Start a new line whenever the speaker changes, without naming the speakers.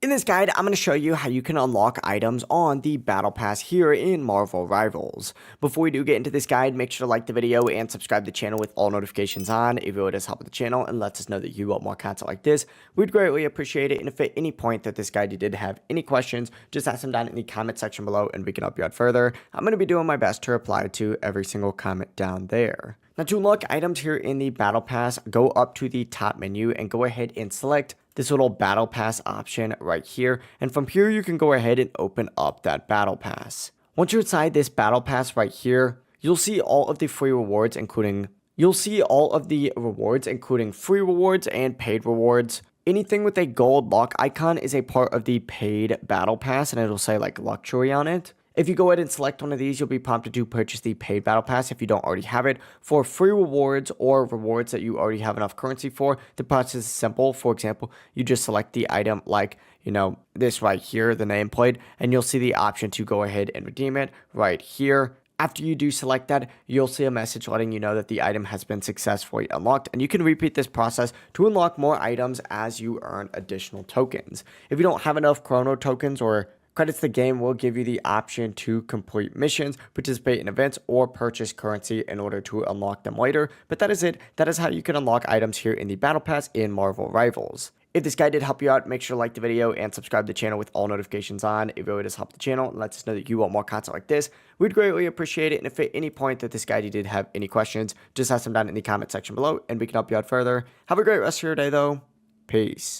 In this guide, I'm going to show you how you can unlock items on the Battle Pass here in Marvel Rivals. Before we do get into this guide, make sure to like the video and subscribe to the channel with all notifications on. It really does help with the channel and lets us know that you want more content like this. We'd greatly appreciate it, and if at any point that this guide you did have any questions, just ask them down in the comment section below and we can help you out further. I'm going to be doing my best to reply to every single comment down there. Now, to unlock items here in the Battle Pass, go up to the top menu and go ahead and select this little Battle Pass option right here. And from here, you can go ahead and open up that Battle Pass. Once you're inside this Battle Pass right here, you'll see all of the free rewards, including free rewards and paid rewards. Anything with a gold lock icon is a part of the paid Battle Pass, and it'll say like luxury on it. If you go ahead and select one of these, you'll be prompted to purchase the paid Battle Pass if you don't already have it. For free rewards or rewards that you already have enough currency for, the process is simple. For example, you just select the item like, this right here, the nameplate, and you'll see the option to go ahead and redeem it right here. After you do select that, you'll see a message letting you know that the item has been successfully unlocked, and you can repeat this process to unlock more items as you earn additional tokens. If you don't have enough chrono tokens or credits, the game will give you the option to complete missions, participate in events, or purchase currency in order to unlock them later. But that is it. That is how you can unlock items here in the Battle Pass in Marvel Rivals. If this guide did help you out, make sure to like the video and subscribe to the channel with all notifications on. It really does help the channel and lets us know that you want more content like this. We'd greatly appreciate it. And if at any point that this guide you did have any questions, just ask them down in the comment section below and we can help you out further. Have a great rest of your day though. Peace.